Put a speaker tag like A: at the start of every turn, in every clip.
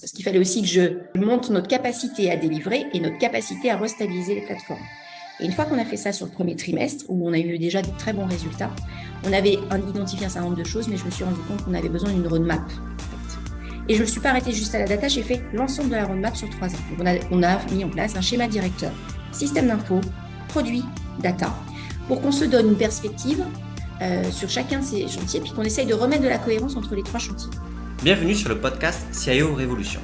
A: Parce qu'il fallait aussi que je montre notre capacité à délivrer et notre capacité à restabiliser les plateformes. Et une fois qu'on a fait ça sur le premier trimestre, où on a eu déjà de très bons résultats, on avait identifié un certain nombre de choses, mais je me suis rendu compte qu'on avait besoin d'une roadmap. Et je ne me suis pas arrêtée juste à la data, j'ai fait l'ensemble de la roadmap sur 3 ans. Donc on a mis en place un schéma directeur, système d'info, produit, data, pour qu'on se donne une perspective sur chacun de ces chantiers, puis qu'on essaye de remettre de la cohérence entre les 3 chantiers.
B: Bienvenue sur le podcast CIO Révolution.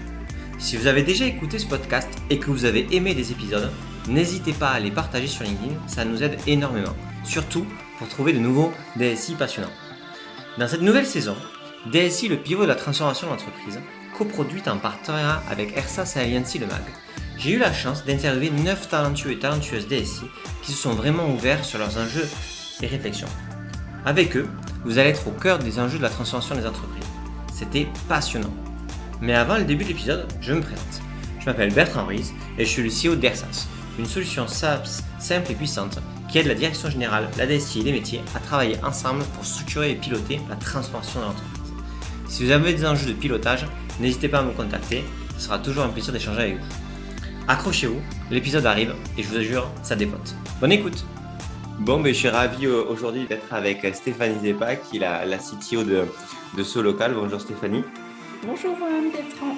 B: Si vous avez déjà écouté ce podcast et que vous avez aimé des épisodes, n'hésitez pas à les partager sur LinkedIn, ça nous aide énormément, surtout pour trouver de nouveaux DSI passionnants. Dans cette nouvelle saison, DSI, le pivot de la transformation d'entreprise, coproduite en partenariat avec Ersas et Aliansi Le Mag, j'ai eu la chance d'interviewer 9 talentueux et talentueuses DSI qui se sont vraiment ouverts sur leurs enjeux et réflexions. Avec eux, vous allez être au cœur des enjeux de la transformation des entreprises. C'était passionnant. Mais avant le début de l'épisode, je me présente. Je m'appelle Bertrand Ries et je suis le CEO d'Ersas, une solution SaaS simple et puissante qui aide la direction générale, la DSI et les métiers à travailler ensemble pour structurer et piloter la transformation de l'entreprise. Si vous avez des enjeux de pilotage, n'hésitez pas à me contacter, ce sera toujours un plaisir d'échanger avec vous. Accrochez-vous, l'épisode arrive et je vous assure, ça dépote. Bonne écoute! Bon, je suis ravi aujourd'hui d'être avec Stéphanie Zeppa, qui est la CTO de Solocal. Bonjour Stéphanie.
A: Bonjour Bertrand.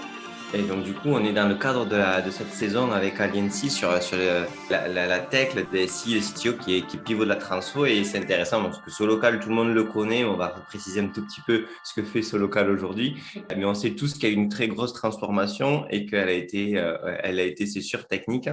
B: Et donc du coup, on est dans le cadre de cette saison avec Aliansi sur la tech, la DSI, le CTO qui pivot de la transfo. Et c'est intéressant parce que Solocal, tout le monde le connaît. On va préciser un tout petit peu ce que fait Solocal aujourd'hui. Mais on sait tous qu'il y a eu une très grosse transformation et qu'elle a été, c'est sûr, technique.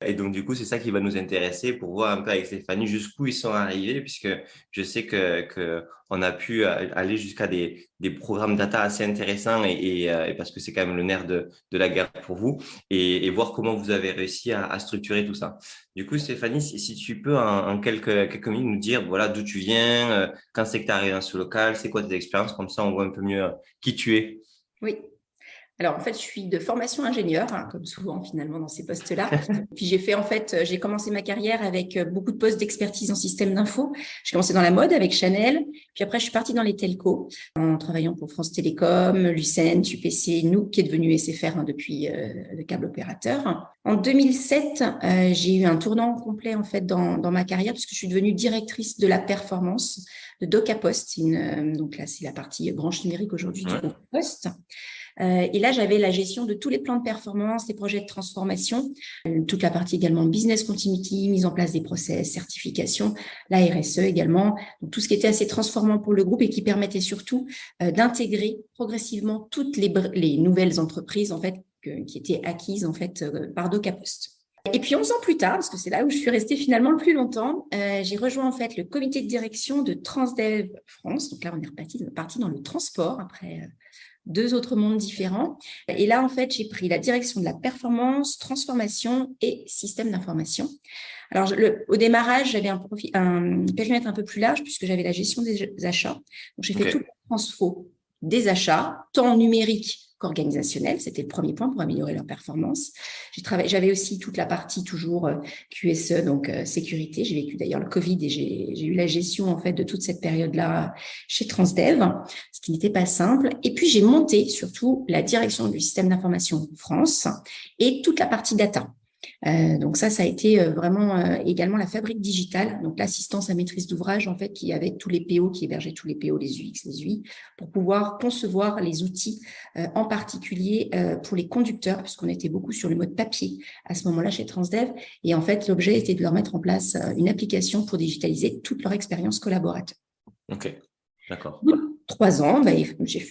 B: Et donc, du coup, c'est ça qui va nous intéresser pour voir un peu avec Stéphanie jusqu'où ils sont arrivés, puisque je sais que on a pu aller jusqu'à des programmes data assez intéressants et parce que c'est quand même le nerf de la guerre pour vous et voir comment vous avez réussi à structurer tout ça. Du coup, Stéphanie, si tu peux en quelques minutes nous dire voilà d'où tu viens, quand c'est que tu es arrivé dans ce local, c'est quoi tes expériences, comme ça on voit un peu mieux qui tu es.
A: Oui. Alors, en fait, je suis de formation ingénieur, comme souvent finalement dans ces postes-là. Puis j'ai commencé ma carrière avec beaucoup de postes d'expertise en système d'info. J'ai commencé dans la mode avec Chanel. Puis après, je suis partie dans les telcos en travaillant pour France Télécom, Lucent, UPC, Nook, qui est devenu SFR depuis le câble opérateur. En 2007, j'ai eu un tournant complet en fait dans ma carrière puisque je suis devenue directrice de la performance de DocaPost. Donc là, c'est la partie branche numérique aujourd'hui du groupe Post. Et là, j'avais la gestion de tous les plans de performance, les projets de transformation, toute la partie également business continuity, mise en place des process, certification, la RSE également, donc tout ce qui était assez transformant pour le groupe et qui permettait surtout d'intégrer progressivement toutes les nouvelles entreprises en fait qui étaient acquises en fait par DocaPost. Et puis 11 ans plus tard, parce que c'est là où je suis restée finalement le plus longtemps, j'ai rejoint en fait le comité de direction de Transdev France. Donc là, on est reparti dans le transport après 2 autres mondes différents. Et là, en fait, j'ai pris la direction de la performance, transformation et système d'information. Alors, au démarrage, j'avais un périmètre un peu plus large puisque j'avais la gestion des achats. Donc, j'ai fait tout le transfo des achats, tant numérique qu'organisationnel. C'était le premier point pour améliorer leur performance. J'avais aussi toute la partie toujours QSE, donc sécurité. J'ai vécu d'ailleurs le Covid et j'ai eu la gestion en fait de toute cette période-là chez Transdev, ce qui n'était pas simple. Et puis, j'ai monté surtout la direction du système d'information France et toute la partie data. Donc ça a été vraiment également la fabrique digitale, donc l'assistance à maîtrise d'ouvrage en fait qui avait tous les PO, qui hébergeait tous les PO, les UX, les UI, pour pouvoir concevoir les outils, en particulier pour les conducteurs, puisqu'on était beaucoup sur le mode papier à ce moment-là chez Transdev. Et en fait, l'objet était de leur mettre en place une application pour digitaliser toute leur expérience collaborateur.
B: Ok, d'accord.
A: 3 ans,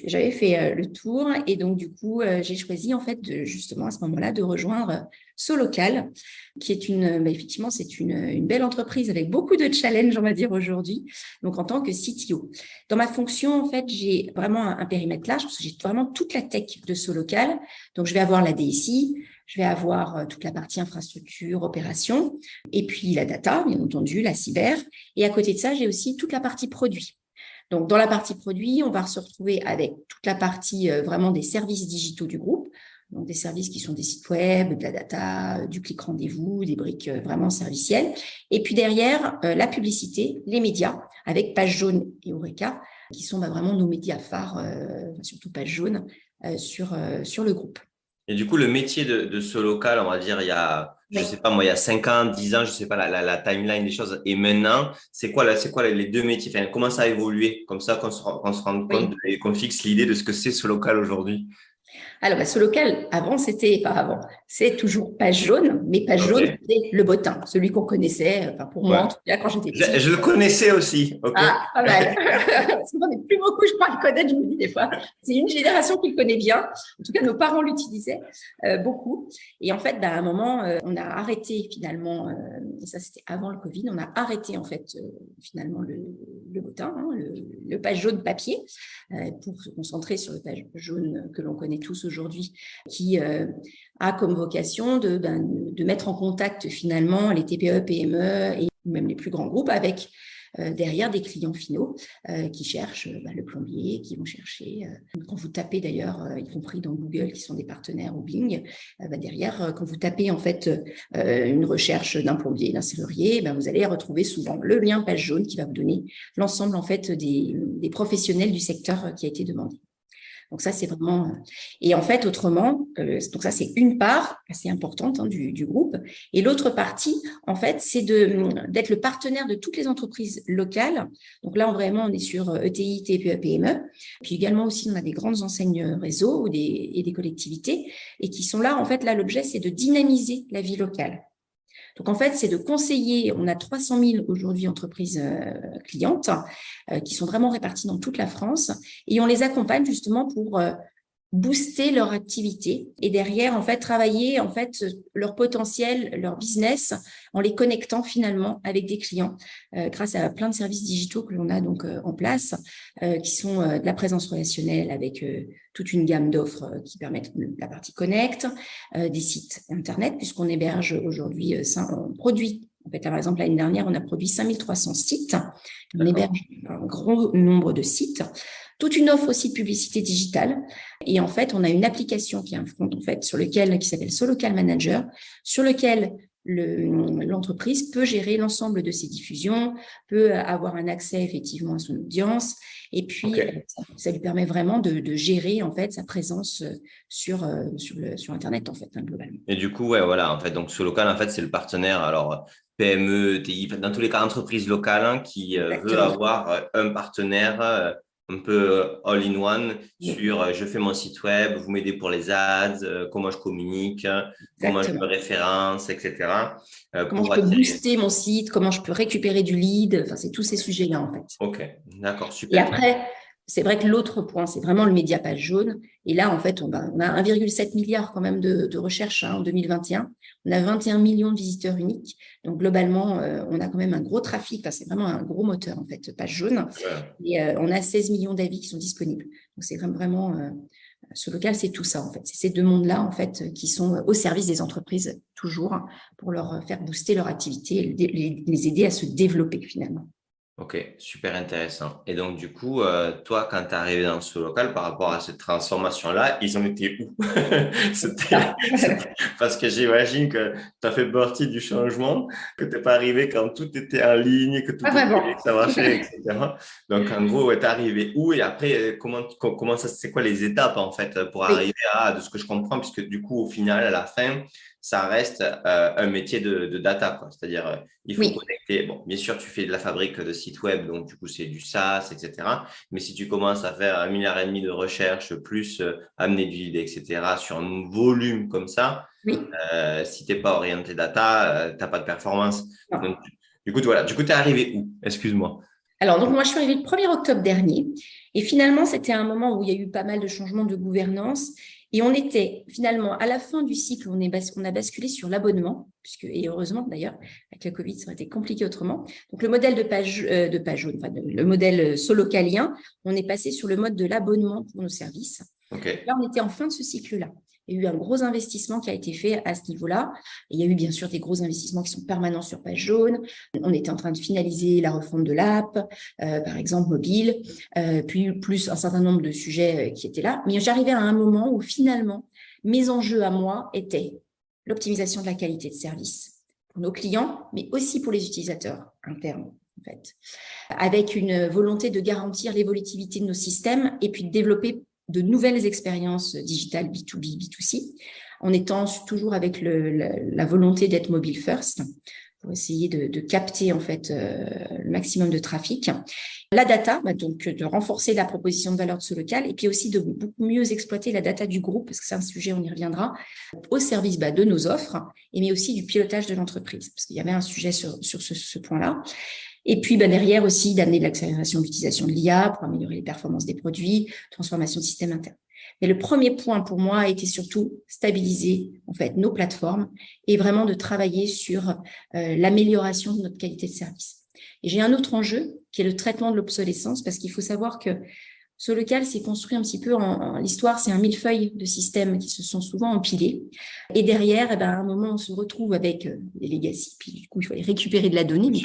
A: j'avais fait le tour et donc du coup, j'ai choisi en fait justement à ce moment-là de rejoindre Solocal, qui est effectivement c'est une belle entreprise avec beaucoup de challenges, on va dire aujourd'hui. Donc en tant que CTO, dans ma fonction en fait, j'ai vraiment un périmètre large parce que j'ai vraiment toute la tech de Solocal. Donc je vais avoir la DSI, je vais avoir toute la partie infrastructure, opération, et puis la data, bien entendu, la cyber. Et à côté de ça, j'ai aussi toute la partie produit. Donc, dans la partie produit, on va se retrouver avec toute la partie vraiment des services digitaux du groupe, donc des services qui sont des sites web, de la data, du clic rendez-vous, des briques vraiment servicielles. Et puis derrière, la publicité, les médias, avec Page Jaune et Eureka, qui sont vraiment nos médias phares, surtout Page Jaune, sur le groupe.
B: Et du coup, le métier de ce local, on va dire, je
A: Oui.
B: sais pas moi, il y a 5 ans, 10 ans, je sais pas la timeline des choses. Et maintenant, c'est quoi les deux métiers? Enfin, comment ça a évolué? Comme ça, qu'on se rende compte
A: Oui.
B: et qu'on fixe l'idée de ce que c'est ce local aujourd'hui.
A: Alors, ce local, avant, pas avant, c'est toujours page jaune, mais page jaune,
B: Ok.
A: c'est le bottin, celui qu'on connaissait, enfin, pour moi,
B: Ouais.
A: en tout cas, quand j'étais petite.
B: Je le connaissais aussi. Ok.
A: Ah, pas mal. Parce qu'on n'est plus beaucoup, je crois, à le connaître, je me dis des fois. C'est une génération qui le connaît bien. En tout cas, nos parents l'utilisaient beaucoup. Et en fait, à un moment, on a arrêté finalement, et ça c'était avant le Covid, on a arrêté en fait finalement le bottin, hein, le page jaune papier, pour se concentrer sur le page jaune que l'on connaît tous aujourd'hui, qui a comme vocation de mettre en contact finalement les TPE, PME et même les plus grands groupes avec derrière des clients finaux qui cherchent le plombier, qui vont chercher, quand vous tapez d'ailleurs, y compris dans Google, qui sont des partenaires ou Bing, derrière, quand vous tapez en fait une recherche d'un plombier, d'un serrurier, vous allez retrouver souvent le lien page jaune qui va vous donner l'ensemble en fait des professionnels du secteur qui a été demandé. Donc ça, c'est vraiment… Et en fait, autrement, donc ça, c'est une part assez importante du groupe. Et l'autre partie, en fait, c'est d'être le partenaire de toutes les entreprises locales. Donc là, vraiment, on est sur ETI, TPE, PME. Puis également aussi, on a des grandes enseignes réseau et des collectivités et qui sont là. En fait, là, l'objet, c'est de dynamiser la vie locale. Donc, en fait, c'est de conseiller, on a 300 000 aujourd'hui entreprises clientes qui sont vraiment réparties dans toute la France et on les accompagne justement pour booster leur activité et derrière, en fait, travailler en fait leur potentiel, leur business en les connectant finalement avec des clients grâce à plein de services digitaux que l'on a donc en place qui sont de la présence relationnelle avec toute une gamme d'offres qui permettent la partie connect, des sites internet puisqu'on héberge aujourd'hui, on produit. En fait, là, par exemple, l'année dernière, on a produit 5300 sites. On héberge un gros nombre de sites. Toute une offre aussi de publicité digitale. Et en fait, on a une application qui est un front, en fait, qui s'appelle Solocal Manager, sur lequel l'entreprise peut gérer l'ensemble de ses diffusions, peut avoir un accès effectivement à son audience, et puis ça lui permet vraiment de gérer en fait sa présence sur Internet en fait, globalement.
B: Et du coup, ouais, voilà, en fait, donc ce local, en fait, c'est le partenaire, alors PME, TI, dans tous les cas, entreprise locale qui veut
A: Exactement.
B: avoir un partenaire un peu all-in-one sur je fais mon site web, vous m'aidez pour les ads, comment je communique, comment je me
A: Exactement.
B: référence, etc.
A: Comment je
B: pour
A: peux
B: attirer.
A: booster mon site, comment je peux récupérer du lead, enfin, c'est tous ces sujets-là en fait.
B: Ok, d'accord,
A: Et
B: super.
A: après, c'est vrai que l'autre point, c'est vraiment le média page jaune. Et là, en fait, on a 1,7 milliard quand même de recherches en 2021. On a 21 millions de visiteurs uniques. Donc, globalement, on a quand même un gros trafic. Enfin, c'est vraiment un gros moteur, en fait, page jaune.
B: Voilà.
A: Et on a 16 millions d'avis qui sont disponibles. Donc, c'est vraiment ce local, c'est tout ça, en fait. C'est ces deux mondes-là, en fait, qui sont au service des entreprises, toujours, pour leur faire booster leur activité, les aider à se développer, finalement.
B: Ok, super intéressant. Et donc, du coup, toi, quand tu es arrivé dans ce local, par rapport à cette transformation-là, ils ont été où? Parce que j'imagine que tu as fait partie du changement, que tu n'es pas arrivé quand tout était en ligne, que tout
A: Pas
B: était,
A: vraiment.
B: que ça marchait, etc. Donc, en gros, ouais, tu es arrivé où? Et après, comment ça, c'est quoi les étapes, en fait, pour
A: Oui,
B: arriver de ce que je comprends, puisque du coup, au final, à la fin, ça reste un métier de data, quoi. C'est-à-dire, il faut
A: oui.
B: connecter. Bon, bien sûr, tu fais de la fabrique de sites web, donc du coup, c'est du SaaS, etc. Mais si tu commences à faire 1,5 milliard de recherche, plus amener du lead, etc., sur un volume comme ça,
A: Oui,
B: si tu n'es pas orienté data, tu n'as pas de performance. Donc,
A: non.
B: du coup, voilà. Du coup, tu es arrivé où? Excuse-moi.
A: Alors, donc, moi, je suis arrivée le 1er octobre dernier. Et finalement, c'était un moment où il y a eu pas mal de changements de gouvernance. Et on était finalement à la fin du cycle où on a basculé sur l'abonnement, et heureusement d'ailleurs, avec la Covid, ça aurait été compliqué autrement. Donc, le modèle de page jaune, enfin, le modèle solocalien, on est passé sur le mode de l'abonnement pour nos services.
B: OK.
A: Là, on était en fin de ce cycle-là. Il y a eu un gros investissement qui a été fait à ce niveau-là. Et il y a eu bien sûr des gros investissements qui sont permanents sur page jaune. On était en train de finaliser la refonte de l'app, par exemple mobile, puis plus un certain nombre de sujets qui étaient là. Mais j'arrivais à un moment où finalement, mes enjeux à moi étaient l'optimisation de la qualité de service pour nos clients, mais aussi pour les utilisateurs internes, en fait, avec une volonté de garantir l'évolutivité de nos systèmes et puis de développer de nouvelles expériences digitales B2B, B2C, en étant toujours avec la volonté d'être mobile first, pour essayer de capter en fait le maximum de trafic. La data, donc de renforcer la proposition de valeur de ce local, et puis aussi de beaucoup mieux exploiter la data du groupe, parce que c'est un sujet, on y reviendra, au service de nos offres, mais aussi du pilotage de l'entreprise, parce qu'il y avait un sujet sur ce point-là. Et puis derrière aussi d'amener de l'accélération de l'utilisation de l'IA pour améliorer les performances des produits, transformation de système interne. Mais le premier point pour moi a été surtout stabiliser en fait nos plateformes et vraiment de travailler sur l'amélioration de notre qualité de service. Et j'ai un autre enjeu qui est le traitement de l'obsolescence, parce qu'il faut savoir que ce local s'est construit un petit peu l'histoire, c'est un millefeuille de systèmes qui se sont souvent empilés. Et derrière, à un moment, on se retrouve avec des legacy. Puis du coup, il faut aller récupérer de la donnée, mais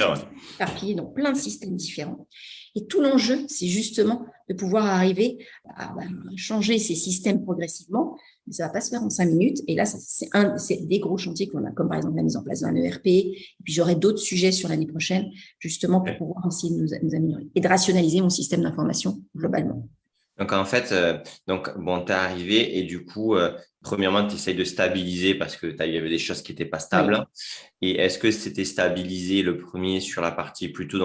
A: éparpillée dans plein de systèmes différents. Et tout l'enjeu, c'est justement de pouvoir arriver à changer ces systèmes progressivement. Mais ça ne va pas se faire en 5 minutes. Et là, c'est des gros chantiers qu'on a, comme par exemple la mise en place d'un ERP. Et puis, j'aurai d'autres sujets sur l'année prochaine, justement, pour pouvoir essayer de nous améliorer et de rationaliser mon système d'information globalement.
B: Donc, en fait, t'es arrivé et du coup, premièrement, tu essayes de stabiliser parce que il y avait des choses qui n'étaient pas stables. Oui. Et est-ce que c'était stabilisé le premier sur la partie plutôt,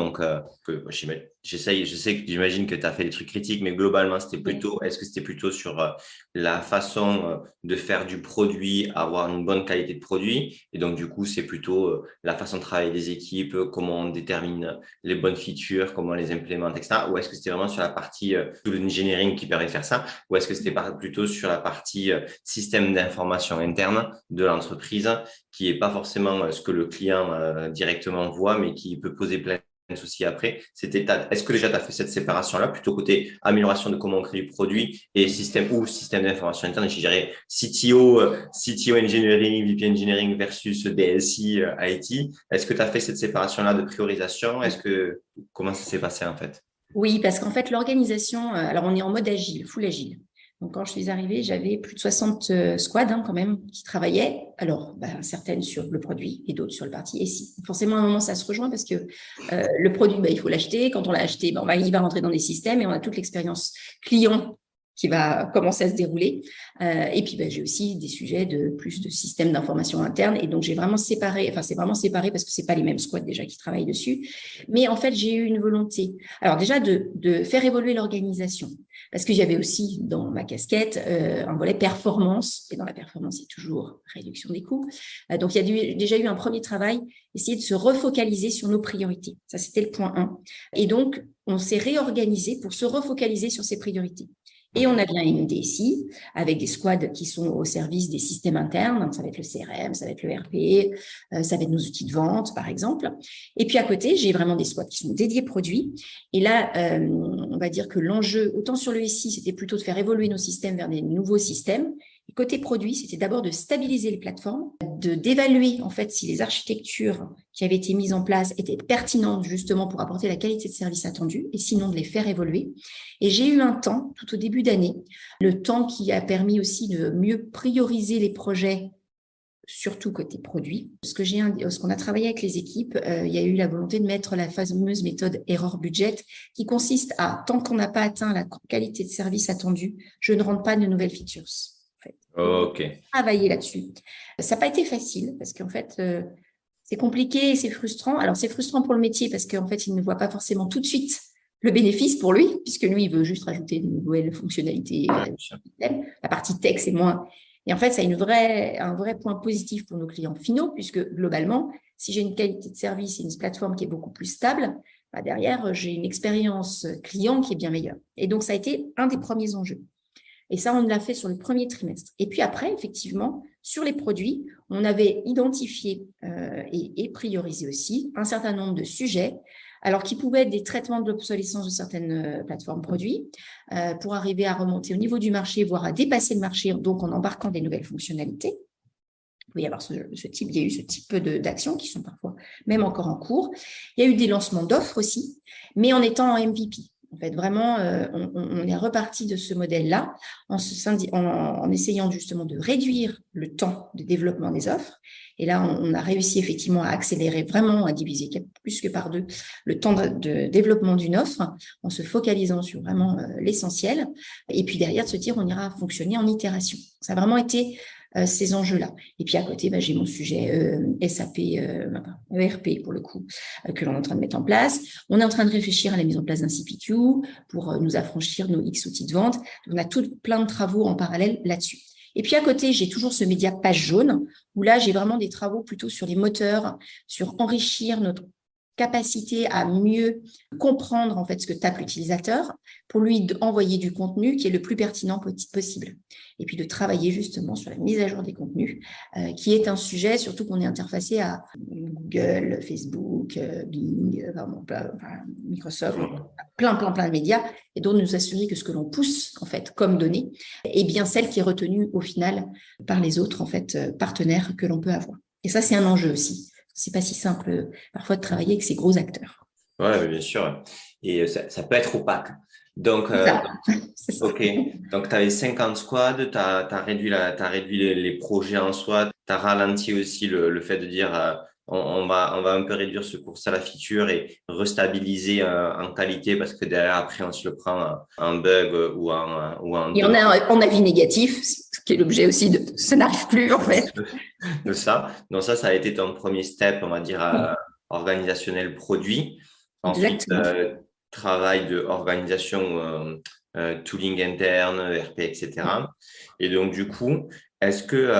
B: j'imagine que tu as fait des trucs critiques, mais globalement, est-ce que c'était plutôt sur la façon de faire du produit, avoir une bonne qualité de produit? Et donc, du coup, c'est plutôt la façon de travailler des équipes, comment on détermine les bonnes features, comment on les implémente, etc. Ou est-ce que c'était vraiment sur la partie de l'engineering qui permet de faire ça? Ou est-ce que c'était plutôt sur la partie système d'information interne de l'entreprise qui n'est pas forcément ce que le client directement voit, mais qui peut poser plein de soucis après? Est-ce que déjà tu as fait cette séparation-là, plutôt côté amélioration de comment on crée le produit et système d'information interne? Je dirais CTO engineering, VP engineering versus DSI IT. Est-ce que tu as fait cette séparation-là de priorisation? Comment ça s'est passé en fait?
A: Oui, parce qu'en fait, l'organisation, alors on est en mode agile, full agile. Donc, quand je suis arrivée, j'avais plus de 60 squads quand même qui travaillaient. Alors, certaines sur le produit et d'autres sur le parti SI. Forcément, à un moment, ça se rejoint parce que le produit, il faut l'acheter. Quand on l'a acheté, il va rentrer dans des systèmes et on a toute l'expérience client qui va commencer à se dérouler. Et puis, j'ai aussi des sujets de plus de systèmes d'information interne. Et donc, c'est vraiment séparé parce que c'est pas les mêmes squads déjà qui travaillent dessus. Mais en fait, j'ai eu une volonté. Alors déjà, de faire évoluer l'organisation. Parce qu'il y avait aussi dans ma casquette un volet performance. Et dans la performance, il y a toujours réduction des coûts. Donc, il y a déjà eu un premier travail, essayer de se refocaliser sur nos priorités. Ça, c'était le point 1. Et donc, on s'est réorganisé pour se refocaliser sur ces priorités. Et on a bien une DSI avec des squads qui sont au service des systèmes internes. Donc, ça va être le CRM, ça va être le RP, ça va être nos outils de vente, par exemple. Et puis, à côté, j'ai vraiment des squads qui sont dédiés produits. Et là, on va dire que l'enjeu, autant sur le SI, c'était plutôt de faire évoluer nos systèmes vers des nouveaux systèmes. Et côté produit, c'était d'abord de stabiliser les plateformes, d'évaluer en fait si les architectures qui avaient été mises en place étaient pertinentes justement pour apporter la qualité de service attendue et sinon de les faire évoluer. Et j'ai eu un temps, tout au début d'année, le temps qui a permis aussi de mieux prioriser les projets, surtout côté produit. Ce qu'on a travaillé avec les équipes, il y a eu la volonté de mettre la fameuse méthode error budget qui consiste à, tant qu'on n'a pas atteint la qualité de service attendue, je ne rentre pas de nouvelles features.
B: Ok.
A: Travailler là-dessus. Ça n'a pas été facile parce qu'en fait, c'est compliqué et c'est frustrant. Alors, c'est frustrant pour le métier parce qu'en fait, il ne voit pas forcément tout de suite le bénéfice pour lui, puisque lui, il veut juste rajouter de nouvelles fonctionnalités. La partie tech, c'est moins. Et en fait, ça a un vrai point positif pour nos clients finaux, puisque globalement, si j'ai une qualité de service et une plateforme qui est beaucoup plus stable, derrière, j'ai une expérience client qui est bien meilleure. Et donc, ça a été un des premiers enjeux. Et ça, on l'a fait sur le premier trimestre. Et puis après, effectivement, sur les produits, on avait identifié et priorisé aussi un certain nombre de sujets, alors qui pouvaient être des traitements de l'obsolescence de certaines plateformes produits, pour arriver à remonter au niveau du marché, voire à dépasser le marché, donc en embarquant des nouvelles fonctionnalités. Il peut y avoir il y a eu ce type d'actions qui sont parfois même encore en cours. Il y a eu des lancements d'offres aussi, mais en étant en MVP. En fait, vraiment, on est reparti de ce modèle-là en essayant justement de réduire le temps de développement des offres. Et là, on a réussi effectivement à accélérer vraiment, à diviser plus que par 2 le temps de développement d'une offre en se focalisant sur vraiment l'essentiel. Et puis derrière, de se dire, on ira fonctionner en itération. Ça a vraiment été ces enjeux-là. Et puis à côté, j'ai mon sujet SAP, ERP pour le coup, que l'on est en train de mettre en place. On est en train de réfléchir à la mise en place d'un CPQ pour nous affranchir nos X outils de vente. Donc, on a plein de travaux en parallèle là-dessus. Et puis à côté, j'ai toujours ce média page jaune, où là, j'ai vraiment des travaux plutôt sur les moteurs, sur enrichir notre capacité à mieux comprendre en fait ce que tape l'utilisateur pour lui envoyer du contenu qui est le plus pertinent possible. Et puis de travailler justement sur la mise à jour des contenus, qui est un sujet, surtout qu'on est interfacé à Google, Facebook, Bing, Microsoft, plein de médias, et donc nous assurer que ce que l'on pousse en fait comme données est bien celle qui est retenue au final par les autres en fait partenaires que l'on peut avoir. Et ça, c'est un enjeu aussi. C'est pas si simple parfois de travailler avec ces gros acteurs.
B: Ouais, bien sûr. Et ça peut être opaque. Donc,
A: C'est ça.
B: ok. Donc, tu avais 50 squads, tu as réduit les projets en soi, tu as ralenti aussi le fait de dire on va un peu réduire ce cours à la feature et restabiliser en qualité parce que derrière, après, on se le prend en bug ou en
A: Et on a en avis négatif, ce qui est l'objet aussi de ça n'arrive plus en fait.
B: de ça. Donc, ça a été ton premier step, on va dire, organisationnel produit. Ensuite, travail de organisation, tooling interne, ERP, etc. Et donc, du coup, est-ce que,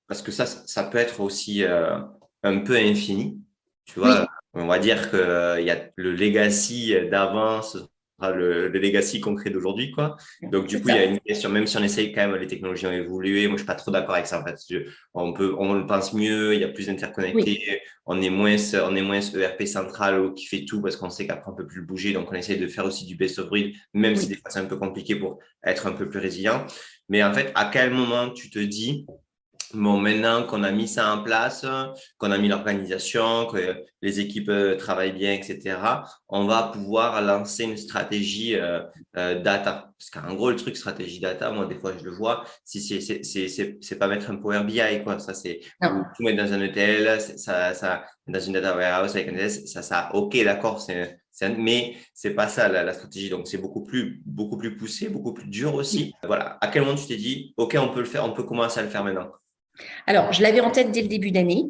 B: parce que ça peut être aussi un peu infini, tu vois, on va dire qu'il y a le legacy d'avant, ce sera le legacy concret d'aujourd'hui, quoi. Donc, du coup, il y a une question, même si on essaye quand même, les technologies ont évolué, moi, je suis pas trop d'accord avec ça, en fait. On le pense mieux, il y a plus d'interconnectés, on est moins ERP central qui fait tout parce qu'on sait qu'après, on peut plus le bouger. Donc, on essaye de faire aussi du best of breed, même si des fois, c'est un peu compliqué pour être un peu plus résilient. Mais en fait, à quel moment tu te dis, bon, maintenant qu'on a mis ça en place, qu'on a mis l'organisation, que les équipes travaillent bien, etc., on va pouvoir lancer une stratégie data. Parce qu'en gros, le truc stratégie data, moi, des fois, je le vois, c'est pas mettre un Power BI, quoi. Ça, c'est tout mettre dans un ETL, dans une data warehouse avec un ETL, ok, d'accord, mais c'est pas ça la stratégie. Donc, c'est beaucoup plus poussé, beaucoup plus dur aussi. Voilà. À quel moment tu t'es dit, ok, on peut le faire, on peut commencer à le faire maintenant?
A: Alors, je l'avais en tête dès le début d'année.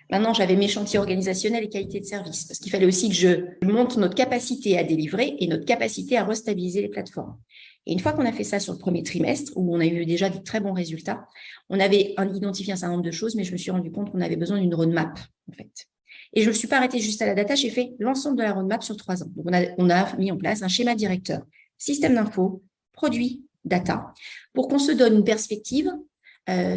A: Maintenant, j'avais mes chantiers organisationnels et qualité de service parce qu'il fallait aussi que je monte notre capacité à délivrer et notre capacité à restabiliser les plateformes. Et une fois qu'on a fait ça sur le premier trimestre, où on a eu déjà de très bons résultats, on avait identifié un certain nombre de choses, mais je me suis rendu compte qu'on avait besoin d'une roadmap, en fait. Et je ne me suis pas arrêtée juste à la data, j'ai fait l'ensemble de la roadmap sur 3 ans. Donc, on a mis en place un schéma directeur, système d'info, produit, data, pour qu'on se donne une perspective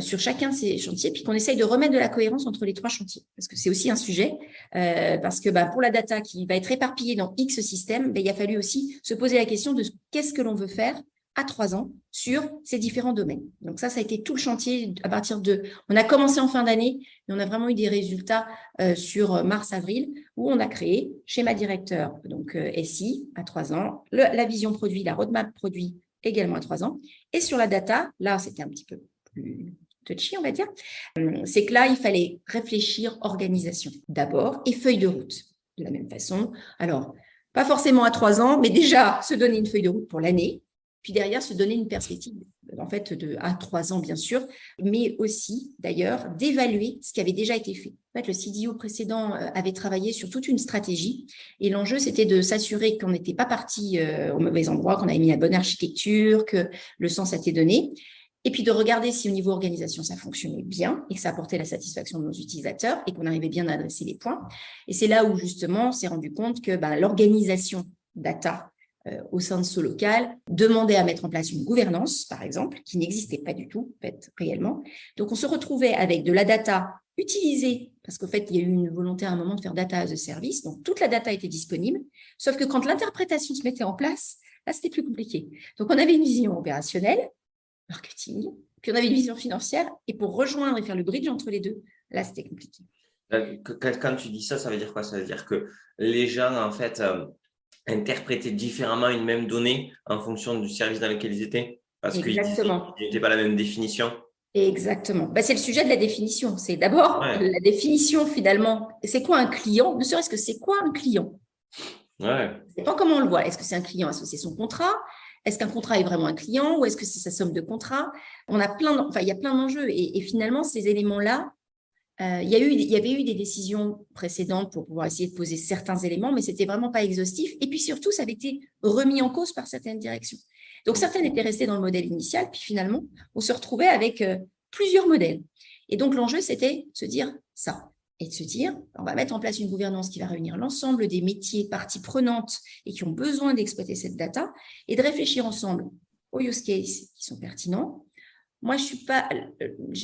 A: sur chacun de ces chantiers, puis qu'on essaye de remettre de la cohérence entre les 3 chantiers. Parce que c'est aussi un sujet, parce que pour la data qui va être éparpillée dans X systèmes, il a fallu aussi se poser la question de qu'est-ce que l'on veut faire à 3 ans sur ces différents domaines. Donc ça a été tout le chantier à partir de… On a commencé en fin d'année, mais on a vraiment eu des résultats sur mars-avril, où on a créé schéma directeur, donc SI à 3 ans, la vision produit, la roadmap produit également à 3 ans. Et sur la data, là, c'était un petit peu plus touchy, on va dire, c'est que là, il fallait réfléchir organisation d'abord et feuille de route de la même façon. Alors, pas forcément à 3 ans, mais déjà se donner une feuille de route pour l'année, puis derrière se donner une perspective en fait à 3 ans bien sûr, mais aussi d'ailleurs d'évaluer ce qui avait déjà été fait. En fait, le CDO précédent avait travaillé sur toute une stratégie et l'enjeu c'était de s'assurer qu'on n'était pas parti au mauvais endroit, qu'on avait mis la bonne architecture, que le sens a été donné. Et puis de regarder si au niveau organisation, ça fonctionnait bien et que ça apportait la satisfaction de nos utilisateurs et qu'on arrivait bien à adresser les points. Et c'est là où justement on s'est rendu compte que l'organisation data au sein de ce local demandait à mettre en place une gouvernance, par exemple, qui n'existait pas du tout, en fait, réellement. Donc on se retrouvait avec de la data utilisée, parce qu'en fait, il y a eu une volonté à un moment de faire data as a service, donc toute la data était disponible, sauf que quand l'interprétation se mettait en place, là, c'était plus compliqué. Donc on avait une vision opérationnelle, marketing, puis on avait une vision financière, et pour rejoindre et faire le bridge entre les deux, là, c'était compliqué.
B: Quand tu dis ça, ça veut dire quoi? Ça veut dire que les gens, en fait, interpréter différemment une même donnée en fonction du service dans lequel ils étaient? Parce qu'ils
A: Exactement.
B: n'étaient pas la même définition.
A: Exactement. C'est le sujet de la définition. C'est d'abord
B: Ouais,
A: la définition finalement. C'est quoi un client? Ne serait-ce que c'est quoi un client?
B: ouais.
A: Ça dépend comment on le voit. Est-ce que c'est un client associé à son contrat? Est-ce qu'un contrat est vraiment un client ou est-ce que c'est sa somme de contrats? Il y a plein d'enjeux et finalement ces éléments-là, il y avait eu des décisions précédentes pour pouvoir essayer de poser certains éléments, mais c'était vraiment pas exhaustif. Et puis surtout, ça avait été remis en cause par certaines directions. Donc certaines étaient restées dans le modèle initial, puis finalement, on se retrouvait avec plusieurs modèles. Et donc l'enjeu, c'était de se dire ça et de se dire, on va mettre en place une gouvernance qui va réunir l'ensemble des métiers, parties prenantes et qui ont besoin d'exploiter cette data et de réfléchir ensemble aux use cases qui sont pertinents. Moi, je suis pas.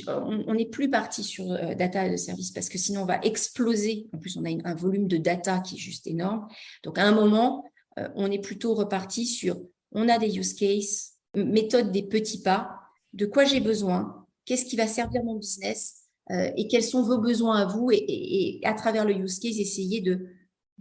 A: On n'est plus parti sur data de service parce que sinon on va exploser. En plus, on a un volume de data qui est juste énorme. Donc, à un moment, on est plutôt reparti sur. On a des use cases, méthode des petits pas. De quoi j'ai besoin? Qu'est-ce qui va servir mon business? Et quels sont vos besoins à vous? Et à travers le use case, essayer de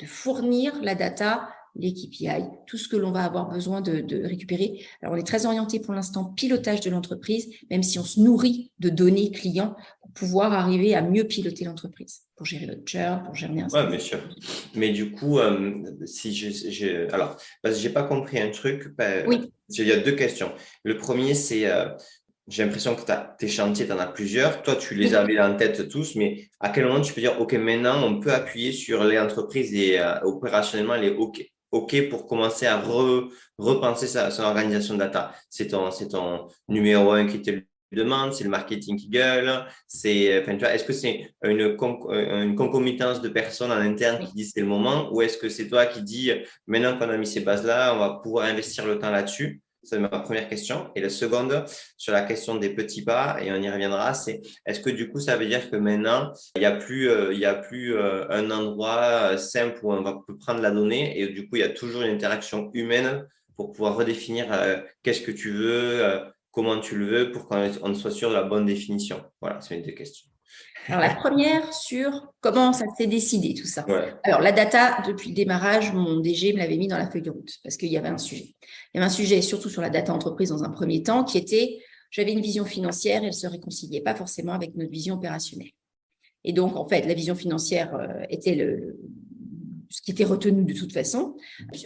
A: fournir la data, les KPI, tout ce que l'on va avoir besoin de récupérer. Alors, on est très orienté pour l'instant pilotage de l'entreprise, même si on se nourrit de données clients pour pouvoir arriver à mieux piloter l'entreprise, pour gérer notre churn, pour gérer un
B: Ouais, bien sûr. Mais du coup, si alors, parce que j'ai pas compris un truc,
A: Oui.
B: il y a deux questions. Le premier, c'est, j'ai l'impression que tes chantiers, tu en as plusieurs. Toi, tu les avais en tête tous, mais à quel moment tu peux dire, OK, maintenant, on peut appuyer sur les entreprises et opérationnellement, les OK pour commencer à repenser son organisation data. C'est ton numéro un qui te le demande, c'est le marketing qui gueule, enfin, tu vois, est-ce que c'est une concomitance de personnes en interne qui disent c'est le moment, ou est-ce que c'est toi qui dis maintenant qu'on a mis ces bases-là, on va pouvoir investir le temps là-dessus? C'est ma première question. Et la seconde, sur la question des petits pas, et on y reviendra, c'est est-ce que du coup, ça veut dire que maintenant, il y a plus un endroit simple où on va prendre la donnée et du coup, il y a toujours une interaction humaine pour pouvoir redéfinir qu'est-ce que tu veux, comment tu le veux pour qu'on soit sûr de la bonne définition. Voilà, c'est une des questions.
A: Alors, la première sur comment ça s'est décidé, tout ça.
B: Ouais.
A: Alors, la data, depuis le démarrage, mon DG me l'avait mis dans la feuille de route parce qu'il y avait un sujet. Il y avait un sujet surtout sur la data entreprise dans un premier temps qui était, j'avais une vision financière et elle ne se réconciliait pas forcément avec notre vision opérationnelle. Et donc, en fait, la vision financière était ce qui était retenu de toute façon.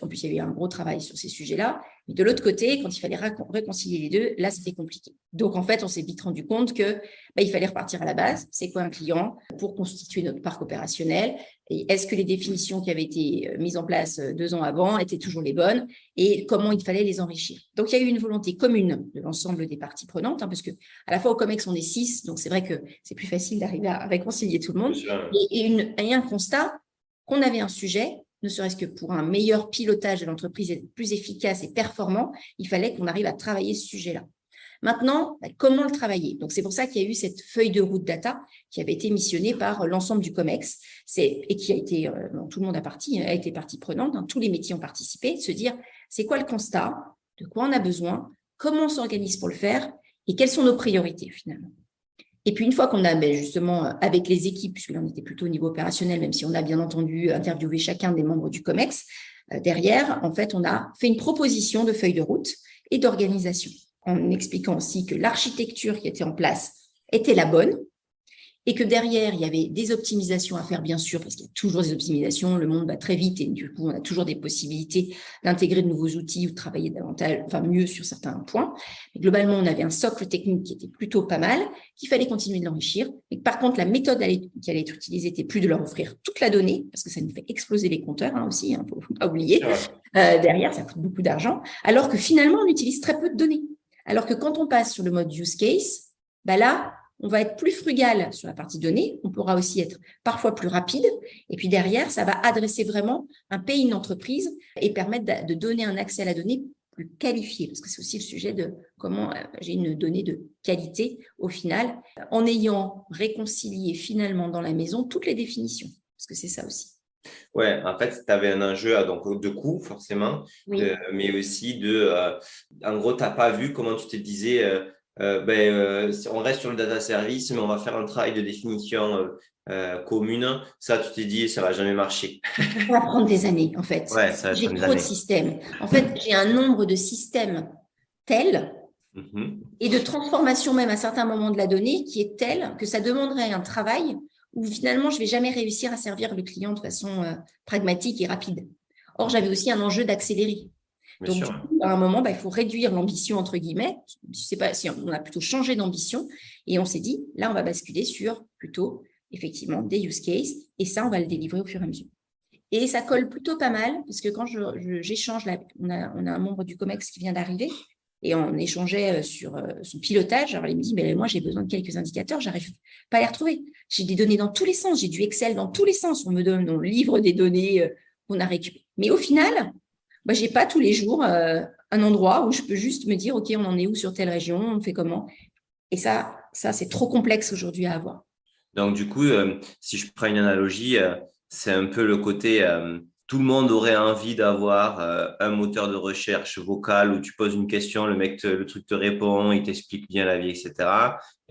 A: En plus, il y avait eu un gros travail sur ces sujets-là. Mais de l'autre côté, quand il fallait réconcilier les deux, là, c'était compliqué. Donc, en fait, on s'est vite rendu compte que il fallait repartir à la base. C'est quoi un client pour constituer notre parc opérationnel? Et est-ce que les définitions qui avaient été mises en place 2 ans avant étaient toujours les bonnes? Et comment il fallait les enrichir? Donc, il y a eu une volonté commune de l'ensemble des parties prenantes, parce que à la fois au COMEX, on est 6, donc c'est vrai que c'est plus facile d'arriver à réconcilier tout le monde. Et un constat qu'on avait un sujet, ne serait-ce que pour un meilleur pilotage de l'entreprise plus efficace et performant, il fallait qu'on arrive à travailler ce sujet-là. Maintenant, comment le travailler? Donc, c'est pour ça qu'il y a eu cette feuille de route data qui avait été missionnée par l'ensemble du COMEX et qui a été, tout le monde a été partie prenante, tous les métiers ont participé, de se dire, c'est quoi le constat? De quoi on a besoin? Comment on s'organise pour le faire? Et quelles sont nos priorités finalement? Et puis, une fois qu'on a justement, avec les équipes, puisque là, on était plutôt au niveau opérationnel, même si on a bien entendu interviewé chacun des membres du COMEX, derrière, en fait, on a fait une proposition de feuille de route et d'organisation, en expliquant aussi que l'architecture qui était en place était la bonne, et que derrière, il y avait des optimisations à faire, bien sûr, parce qu'il y a toujours des optimisations, le monde va très vite et du coup, on a toujours des possibilités d'intégrer de nouveaux outils ou de travailler davantage, mieux sur certains points. Mais globalement, on avait un socle technique qui était plutôt pas mal, qu'il fallait continuer de l'enrichir. Mais par contre, la méthode qui allait être utilisée n'était plus de leur offrir toute la donnée, parce que ça nous fait exploser les compteurs aussi, il ne faut pas oublier. Derrière, ça coûte beaucoup d'argent, alors que finalement, on utilise très peu de données. Alors que quand on passe sur le mode use case, là, on va être plus frugal sur la partie données, on pourra aussi être parfois plus rapide, et puis derrière, ça va adresser vraiment un pays, une entreprise, et permettre de donner un accès à la donnée plus qualifié, parce que c'est aussi le sujet de comment j'ai une donnée de qualité au final, en ayant réconcilié finalement dans la maison toutes les définitions, parce que c'est ça aussi.
B: Ouais, en fait, tu avais un enjeu donc, de coût, forcément,
A: Oui.
B: mais aussi en gros, tu n'as pas vu comment tu te disais, On reste sur le data service, mais on va faire un travail de définition commune. Ça, tu t'es dit, ça va jamais marcher.
A: Ça va prendre des années, en fait.
B: Ouais, ça va
A: J'ai
B: prendre des
A: trop de
B: années.
A: systèmes. En fait, j'ai un nombre de systèmes tel
B: Mhm.
A: et de transformation même à certains moments de la donnée qui est tel que ça demanderait un travail où finalement, je ne vais jamais réussir à servir le client de façon pragmatique et rapide. Or, j'avais aussi un enjeu d'accélérer.
B: Bien
A: Donc,
B: sûr.
A: du coup, à un moment, il faut réduire l'ambition, entre guillemets. Je sais pas si on a plutôt changé d'ambition et on s'est dit, là, on va basculer sur plutôt, effectivement, des use cases et ça, on va le délivrer au fur et à mesure. Et ça colle plutôt pas mal parce que quand j'échange, on a un membre du COMEX qui vient d'arriver et on échangeait sur son pilotage. Alors, il me dit, mais moi, j'ai besoin de quelques indicateurs, j'arrive pas à les retrouver. J'ai des données dans tous les sens, j'ai du Excel dans tous les sens. On me donne, on livre des données qu'on a récupérées. Mais au final, je n'ai pas tous les jours un endroit où je peux juste me dire, OK, on en est où sur telle région, on fait comment. Et ça c'est trop complexe aujourd'hui à avoir.
B: Donc, du coup, si je prends une analogie, c'est un peu le côté, tout le monde aurait envie d'avoir un moteur de recherche vocal où tu poses une question, le truc te répond, il t'explique bien la vie, etc.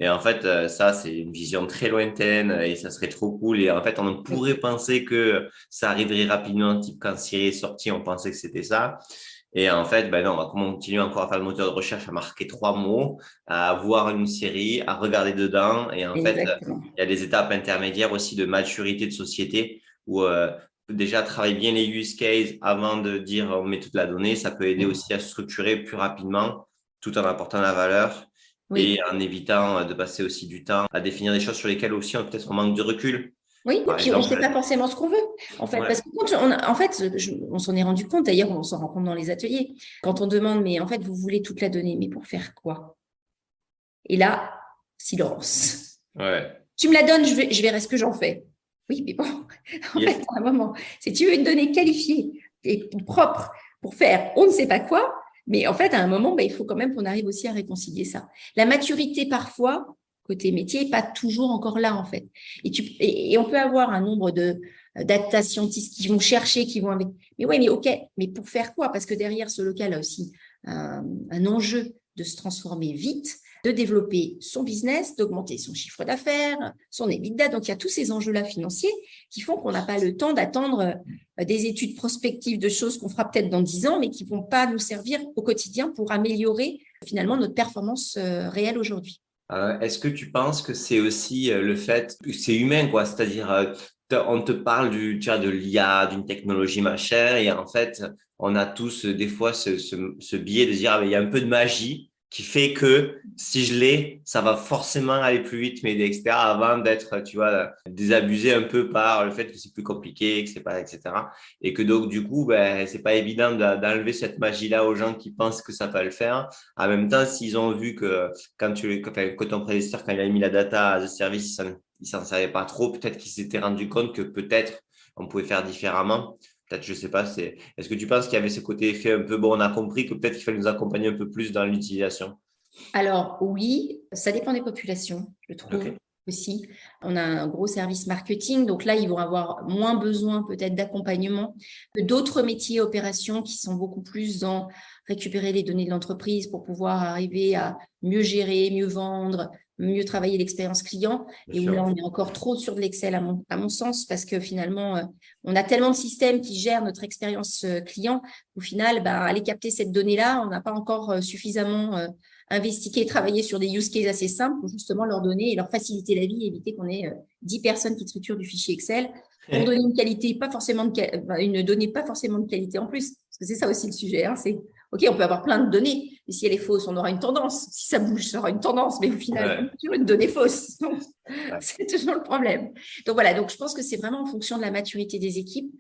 B: Et en fait, ça, c'est une vision très lointaine et ça serait trop cool. Et en fait, on pourrait penser que ça arriverait rapidement, type quand Siri est sorti, on pensait que c'était ça. Et en fait, non, on va continuer encore à faire le moteur de recherche, à marquer 3 mots, à voir une série, à regarder dedans. Et en fait,
A: Exactement.
B: il y a des étapes intermédiaires aussi de maturité de société où déjà travailler bien les use cases avant de dire on met toute la donnée, ça peut aider aussi à structurer plus rapidement tout en apportant la valeur et
A: Oui.
B: en évitant de passer aussi du temps à définir des choses sur lesquelles aussi peut-être on manque de recul.
A: Oui, et
B: Par
A: puis on ne sait
B: exemple,
A: pas forcément ce qu'on veut, en fait,
B: ouais,
A: parce que on s'en est rendu compte, d'ailleurs, on s'en rend compte dans les ateliers, quand on demande, mais en fait, vous voulez toute la donnée, mais pour faire quoi? Et là, silence.
B: ouais.
A: Tu me la donnes, je verrai ce que j'en fais. Oui, mais bon, en
B: Yes.
A: fait, à un moment, si tu veux une donnée qualifiée et propre pour faire on ne sait pas quoi, mais en fait, à un moment, il faut quand même qu'on arrive aussi à réconcilier ça. La maturité, parfois, côté métier, n'est pas toujours encore là, en fait. Et on peut avoir un nombre de data scientists qui vont chercher, qui vont avec. Mais oui, mais OK, mais pour faire quoi? Parce que derrière ce local a aussi un enjeu de se transformer vite, de développer son business, d'augmenter son chiffre d'affaires, son EBITDA. Donc, il y a tous ces enjeux-là financiers qui font qu'on n'a pas le temps d'attendre des études prospectives de choses qu'on fera peut-être dans 10 ans, mais qui ne vont pas nous servir au quotidien pour améliorer finalement notre performance réelle aujourd'hui.
B: Est-ce que tu penses que c'est aussi le fait que c'est humain, quoi? C'est-à-dire, on te parle tu vois, de l'IA, d'une technologie machin, et en fait, on a tous des fois ce biais de dire, ah, mais il y a un peu de magie qui fait que si je l'ai, ça va forcément aller plus vite, mais etc. avant d'être, tu vois, désabusé un peu par le fait que c'est plus compliqué, que c'est pas, etc. Et que donc, du coup, c'est pas évident d'enlever cette magie-là aux gens qui pensent que ça va le faire. En même temps, s'ils ont vu que quand ton prédécesseur, quand il a mis la data as a service, il s'en savait pas trop. Peut-être qu'il s'était rendu compte que peut-être on pouvait faire différemment. Peut-être, je sais pas. Est-ce que tu penses qu'il y avait ce côté effet un peu bon, on a compris que peut-être qu'il fallait nous accompagner un peu plus dans l'utilisation?
A: Alors oui, ça dépend des populations, je trouve
B: Ok.
A: aussi. On a un gros service marketing, donc là, ils vont avoir moins besoin peut-être d'accompagnement que d'autres métiers opérations qui sont beaucoup plus dans récupérer les données de l'entreprise pour pouvoir arriver à mieux gérer, mieux vendre, mieux travailler l'expérience client.
B: Bien
A: Et où là,
B: sûr.
A: on est encore trop sur de l'Excel à mon sens, parce que finalement, on a tellement de systèmes qui gèrent notre expérience client. Au final, aller capter cette donnée-là, on n'a pas encore suffisamment investiguer et travailler sur des use cases assez simples pour justement leur donner et leur faciliter la vie, éviter qu'on ait 10 personnes qui triturent du fichier Excel pour donner une qualité, pas forcément une donnée pas forcément de qualité en plus. Parce que c'est ça aussi le sujet. Hein, c'est OK, on peut avoir plein de données, mais si elle est fausse, on aura une tendance. Si ça bouge, ça aura une tendance, mais au final, on a toujours une donnée fausse. Donc, c'est toujours le problème. Donc voilà, donc je pense que c'est vraiment en fonction de la maturité des équipes.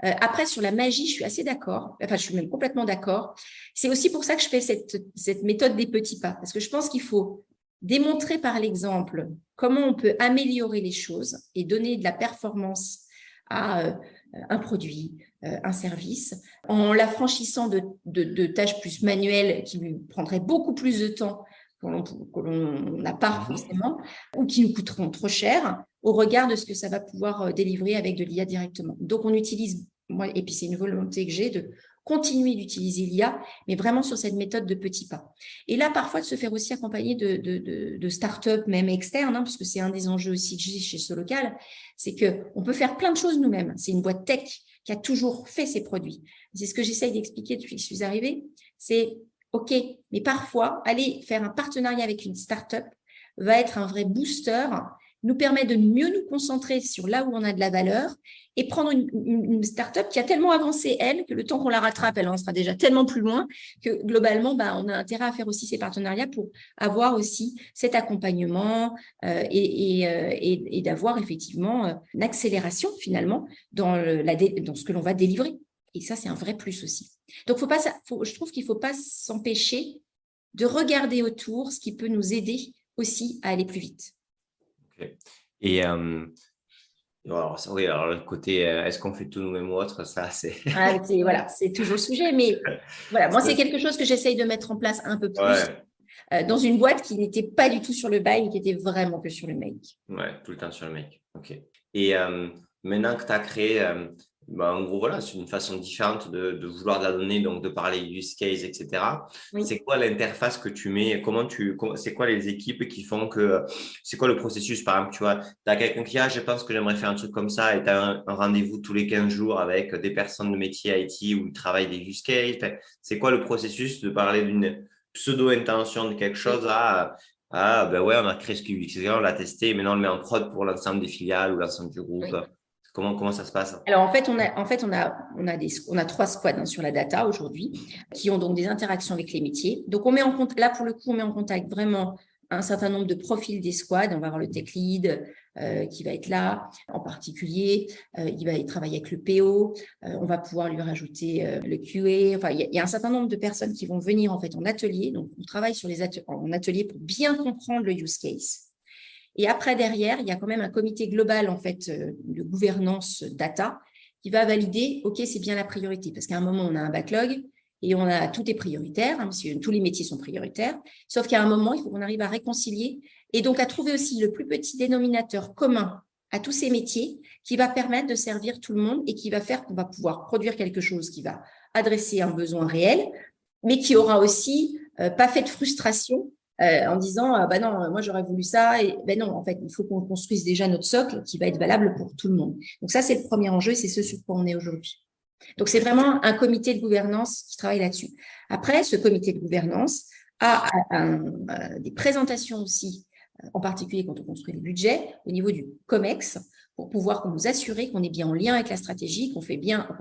A: Après, sur la magie, je suis assez d'accord. Enfin, je suis même complètement d'accord. C'est aussi pour ça que je fais cette méthode des petits pas, parce que je pense qu'il faut démontrer par l'exemple comment on peut améliorer les choses et donner de la performance à un produit, un service, en l'affranchissant de tâches plus manuelles qui lui prendraient beaucoup plus de temps que l'on n'a pas forcément, ou qui nous coûteront trop cher au regard de ce que ça va pouvoir délivrer avec de l'IA directement. Donc, on utilise, moi, et puis c'est une volonté que j'ai de continuer d'utiliser l'IA, mais vraiment sur cette méthode de petits pas. Et là, parfois, de se faire aussi accompagner de start-up, même externes, parce que c'est un des enjeux aussi que j'ai chez Solocal, c'est qu'on peut faire plein de choses nous-mêmes. C'est une boîte tech qui a toujours fait ses produits. C'est ce que j'essaye d'expliquer depuis que je suis arrivée. C'est OK, mais parfois, aller faire un partenariat avec une start-up va être un vrai booster, nous permet de mieux nous concentrer sur là où on a de la valeur et prendre une start-up qui a tellement avancé, elle, que le temps qu'on la rattrape, elle en sera déjà tellement plus loin que globalement, on a intérêt à faire aussi ces partenariats pour avoir aussi cet accompagnement et d'avoir effectivement une accélération finalement dans ce que l'on va délivrer. Et ça, c'est un vrai plus aussi. Donc, je trouve qu'il ne faut pas s'empêcher de regarder autour ce qui peut nous aider aussi à aller plus vite.
B: Okay. Et alors le côté est-ce qu'on fait tout nous-mêmes ou autre, ça c'est…
A: Voilà, c'est toujours le sujet, mais voilà, moi c'est quelque chose que j'essaye de mettre en place un peu plus dans une boîte qui n'était pas du tout sur le buy, qui était vraiment que sur le make.
B: Ouais, tout le temps sur le make. Ok. Et maintenant que tu as créé, en gros, voilà, c'est une façon différente de vouloir de la donnée, donc de parler use case, etc. Oui. C'est quoi l'interface que tu mets? C'est quoi les équipes qui font que… C'est quoi le processus? Par exemple, tu vois, tu as quelqu'un qui je pense que j'aimerais faire un truc comme ça et tu as un rendez-vous tous les 15 jours avec des personnes de métier IT où ils travaillent des use cases. C'est quoi le processus de parler d'une pseudo-intention de quelque chose on a créé ce QX, on l'a testé, maintenant on le met en prod pour l'ensemble des filiales ou l'ensemble du groupe. Oui. Comment ça se passe?
A: Alors en fait, on a 3 squads sur la data aujourd'hui qui ont donc des interactions avec les métiers. Donc là pour le coup, on met en contact vraiment un certain nombre de profils des squads. On va avoir le tech lead qui va être là en particulier. Il va travailler avec le PO. On va pouvoir lui rajouter le QA. Enfin, il y a un certain nombre de personnes qui vont venir en fait en atelier. Donc, on travaille en atelier pour bien comprendre le use case. Et après, derrière, il y a quand même un comité global en fait de gouvernance data qui va valider, OK, c'est bien la priorité. Parce qu'à un moment, on a un backlog et tout est prioritaire, parce que tous les métiers sont prioritaires. Sauf qu'à un moment, il faut qu'on arrive à réconcilier et donc à trouver aussi le plus petit dénominateur commun à tous ces métiers qui va permettre de servir tout le monde et qui va faire qu'on va pouvoir produire quelque chose qui va adresser un besoin réel, mais qui aura aussi pas fait de frustration en disant non, moi j'aurais voulu ça et non, en fait, il faut qu'on construise déjà notre socle qui va être valable pour tout le monde. Donc ça, c'est le premier enjeu, c'est ce sur quoi on est aujourd'hui. Donc c'est vraiment un comité de gouvernance qui travaille là-dessus. Après, ce comité de gouvernance a des présentations aussi, en particulier quand on construit le budget, au niveau du COMEX, pour pouvoir nous assurer qu'on est bien en lien avec la stratégie, on